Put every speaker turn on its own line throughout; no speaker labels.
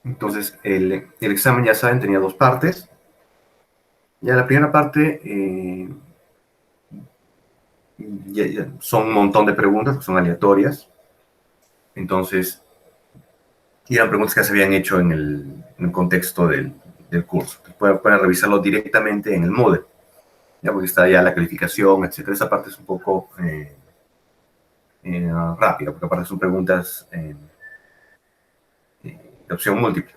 Entonces, el examen, ya saben, tenía dos partes. Ya la primera parte son un montón de preguntas que son aleatorias. Entonces, eran preguntas que se habían hecho en el contexto del curso. Pueden revisarlo directamente en el Moodle, ya porque está ya la calificación, etcétera. Esa parte es un poco rápida, porque aparte son preguntas de opción múltiple.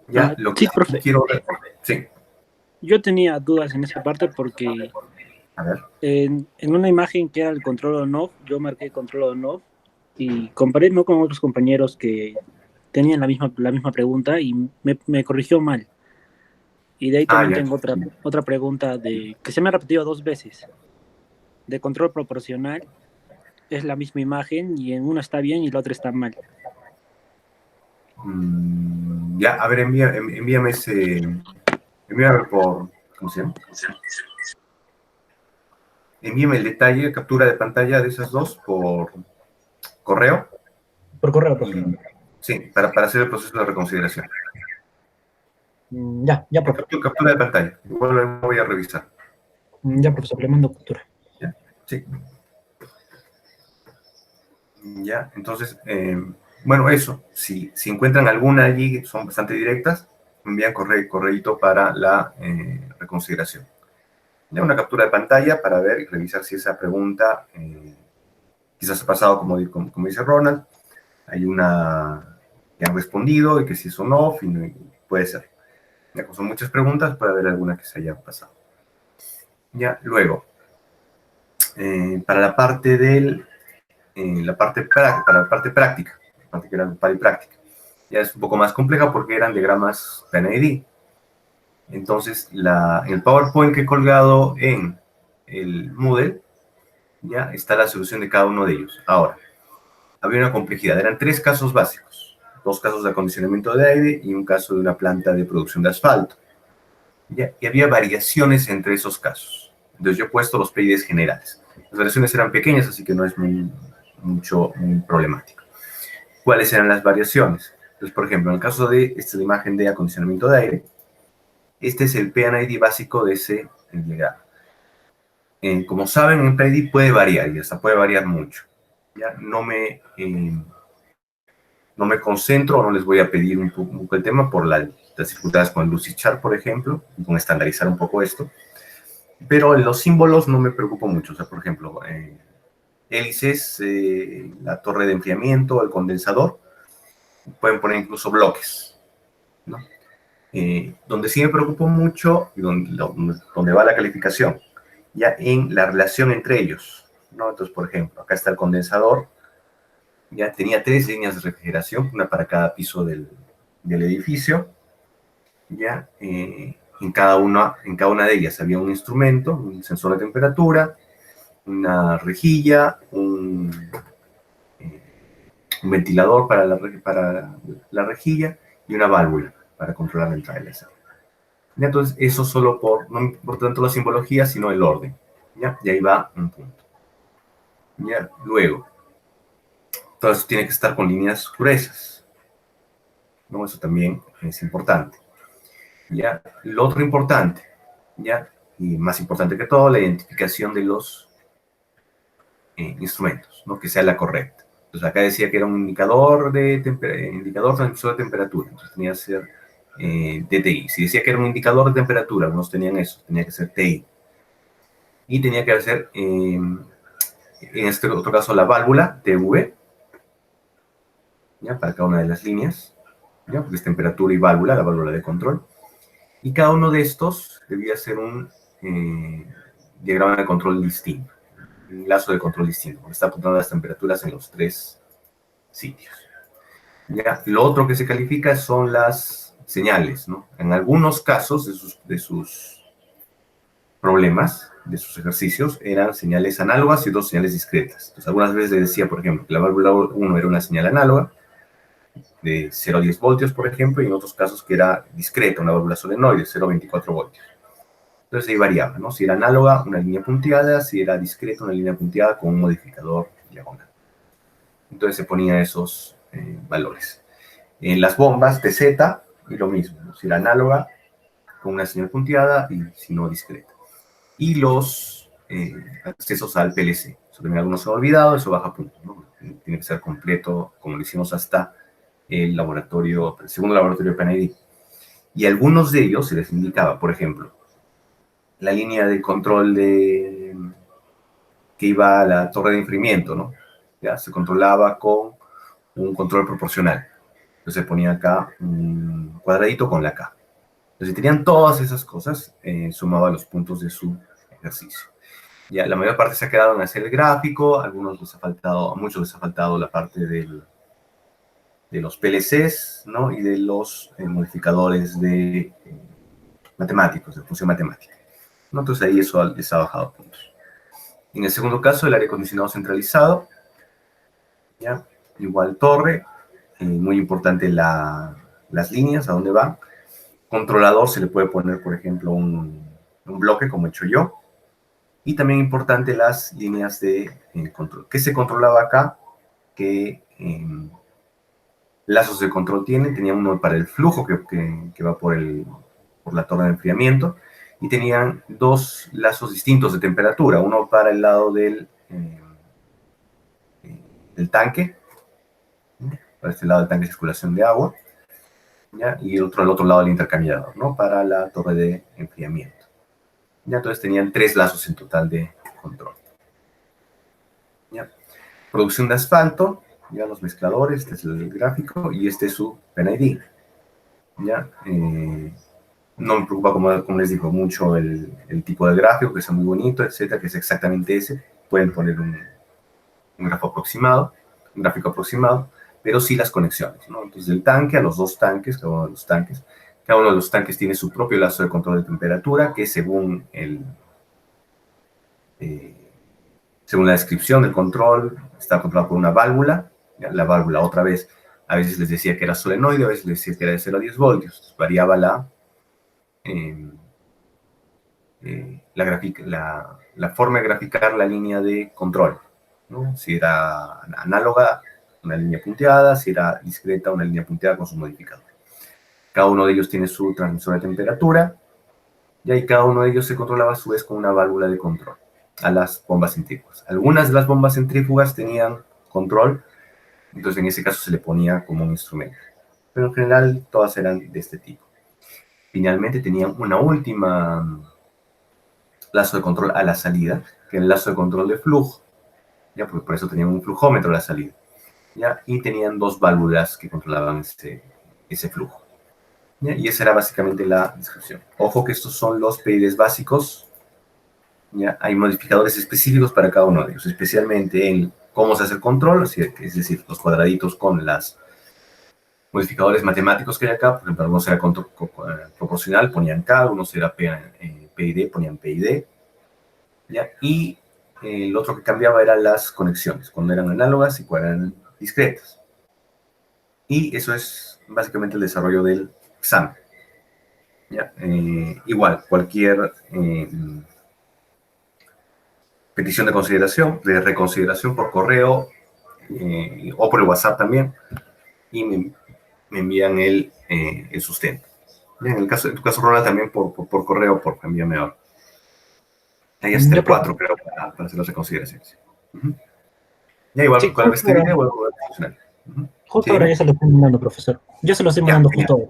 Ya, lo que
Sí,
sí
profe.
quiero ver, sí,
Yo tenía dudas en esa parte porque
a ver.
en una imagen que era el control on-off, yo marqué control on-off y comparé, ¿no?, con otros compañeros que tenían la misma pregunta y me corrigió mal. Y de ahí
Ah,
también
ya.
tengo otra pregunta que se me ha repetido dos veces. De control proporcional, es la misma imagen y en una está bien y la otra está mal.
Ya, a ver, envíame ese, envíame por, ¿cómo se llama? Envíame el detalle, captura de pantalla de esas dos por correo.
Por correo,
Y,
profe.
sí, para hacer el proceso de reconsideración.
Ya, ya, profe.
Captura de pantalla. Igual lo voy a revisar.
Ya, profesor, le mando captura.
¿Ya? Sí. Ya, entonces, bueno, eso. Si encuentran alguna allí, son bastante directas, envían correíto para la reconsideración. Ya, una captura de pantalla para ver y revisar si esa pregunta quizás ha pasado como dice Ronald. Hay una que han respondido y que si son off, y puede ser. Ya, como son muchas preguntas, puede haber alguna que se haya pasado. Ya, luego, para la parte para la parte práctica, la parte que era para y práctica, ya es un poco más compleja porque eran diagramas PNID. Entonces, en el PowerPoint que he colgado en el Moodle, ya está la solución de cada uno de ellos. Ahora, había una complejidad, eran tres casos básicos, dos casos de acondicionamiento de aire y un caso de una planta de producción de asfalto. ¿Ya? Y había variaciones entre esos casos. Entonces yo he puesto los PIDs generales. Las variaciones eran pequeñas, así que no es muy problemático. ¿Cuáles eran las variaciones? Entonces, por ejemplo, en el caso de esta imagen de acondicionamiento de aire, este es el PNID básico de ese diagrama. Como saben, un PNID puede variar y hasta puede variar mucho. ¿Ya? No me concentro o no les voy a pedir un poco el tema por las dificultades con el Lucidchart, por ejemplo, y con estandarizar un poco esto. Pero en los símbolos no me preocupo mucho. O sea, por ejemplo, hélices, la torre de enfriamiento, el condensador, pueden poner incluso bloques, ¿no? Donde sí me preocupo mucho y donde va la calificación, ya en la relación entre ellos, ¿no? Entonces, por ejemplo, acá está el condensador, ya tenía tres líneas de refrigeración, una para cada piso del edificio, ya en cada una de ellas había un instrumento, un sensor de temperatura, una rejilla, un ventilador para la rejilla y una válvula para controlar la entrada de la salida. Entonces, eso solo no por tanto la simbología, sino el orden. ¿Ya? Y ahí va un punto. ¿Ya? Luego, todo eso tiene que estar con líneas gruesas, ¿no? Eso también es importante. ¿Ya? Lo otro importante, ¿ya? Y más importante que todo, la identificación de los instrumentos, ¿no? Que sea la correcta. Entonces acá decía que era un indicador transmisor de temperatura, entonces tenía que ser DTI. Si decía que era un indicador de temperatura, algunos tenían eso, tenía que ser TI. Y tenía que ser, en este otro caso, la válvula TV, ¿ya? Para cada una de las líneas, ¿ya? Porque es temperatura y válvula, la válvula de control. Y cada uno de estos debía ser un diagrama de control distinto, un lazo de control distinto, porque está apuntando las temperaturas en los tres sitios. ¿Ya? Lo otro que se califica son las señales, ¿no? En algunos casos de sus problemas, de sus ejercicios, eran señales análogas y dos señales discretas. Entonces, algunas veces le decía, por ejemplo, que la válvula 1 era una señal análoga, de 0 a 10 voltios, por ejemplo, y en otros casos que era discreta, una válvula solenoide, 0 a 24 voltios. Entonces ahí variaba, ¿no? Si era análoga, una línea punteada; si era discreta, una línea punteada con un modificador diagonal. Entonces se ponía esos valores. En las bombas de Z, y lo mismo, ¿no? Si era análoga, con una señal punteada, y si no, discreta. Y los accesos al PLC. Eso también algunos se han olvidado, eso baja puntos, ¿no? Tiene que ser completo, como lo hicimos hasta el segundo laboratorio de PNID. Y algunos de ellos se les indicaba, por ejemplo, la línea de control que iba a la torre de enfriamiento, ¿no? Ya se controlaba con un control proporcional. Entonces se ponía acá un cuadradito con la K. Entonces, si tenían todas esas cosas, sumaba los puntos de su ejercicio. Ya, la mayor parte se ha quedado en hacer el gráfico, a muchos les ha faltado la parte de los PLCs, ¿no? Y de los modificadores matemáticos, de función matemática, ¿no? Entonces ahí eso les ha bajado puntos. En el segundo caso, el aire acondicionado centralizado, ¿ya? Igual torre, muy importante las líneas, a dónde van. Controlador se le puede poner, por ejemplo, un bloque, como he hecho yo. Y también importante las líneas de control. ¿Qué se controlaba acá? ¿Qué lazos de control tienen? Tenía uno para el flujo que va por la torre de enfriamiento. Y tenían dos lazos distintos de temperatura. Uno para el lado del tanque, ¿no? Para este lado del tanque de circulación de agua. ¿Ya? Y otro al otro lado del intercambiador, ¿no? Para la torre de enfriamiento. ¿Ya? Entonces tenían 3 lazos en total de control. ¿Ya? Producción de asfalto, ya los mezcladores, este es el gráfico, y este es su PNID. ¿Ya? No me preocupa, como les digo, mucho el tipo de gráfico, que es muy bonito, etcétera, que es exactamente ese. Pueden poner un gráfico aproximado, pero sí las conexiones, ¿no? Entonces, del tanque a los dos tanques, cada uno de los tanques tiene su propio lazo de control de temperatura, que según la descripción del control, está controlado por una válvula. ¿Ya? La válvula, otra vez, a veces les decía que era solenoide, a veces les decía que era de 0 a 10 voltios. Entonces, variaba la forma de graficar la línea de control, ¿no? Si era análoga, una línea punteada; si era discreta, una línea punteada con su modificador. Cada uno de ellos tiene su transmisor de temperatura, y ahí cada uno de ellos se controlaba a su vez con una válvula de control a las bombas centrífugas. Algunas de las bombas centrífugas tenían control, entonces en ese caso se le ponía como un instrumento. Pero en general todas eran de este tipo. Finalmente tenían una última lazo de control a la salida, que era el lazo de control de flujo. ¿Ya? Porque por eso tenían un flujómetro a la salida. ¿Ya? Y tenían 2 válvulas que controlaban ese flujo. ¿Ya? Y esa era básicamente la descripción. Ojo que estos son los PIDs básicos. ¿Ya? Hay modificadores específicos para cada uno de ellos, especialmente en cómo se hace el control, es decir, los cuadraditos con los modificadores matemáticos que hay acá. Por ejemplo, algunos era proporcional, ponían K; algunos era PID, ponían PID. ¿Ya? Y el otro que cambiaba eran las conexiones, cuando eran análogas y cuando eran discretas. Y eso es básicamente el desarrollo del examen. ¿Ya? Igual, cualquier petición de reconsideración por correo o por el WhatsApp también, y me envían el sustento. ¿Ya? En tu caso, Ronald, también por correo, por envíame ahora. Ahí está el 4, creo, para hacer las reconsideraciones. Ya igual,
Sí,
con la vez que viene, vuelvo a funcionar.
Justo
¿Sí,
ahora
dime?
ya se lo estoy mandando, profesor. Ya se lo estoy mandando justo ahora.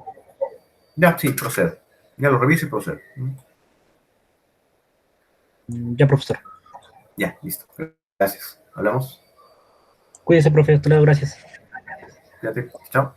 Ya, sí, procede. Ya lo reviso y procede.
Ya, profesor.
Ya, listo. Gracias. ¿Hablamos?
Cuídese, profe. Hasta luego, gracias.
Fíjate. Chao.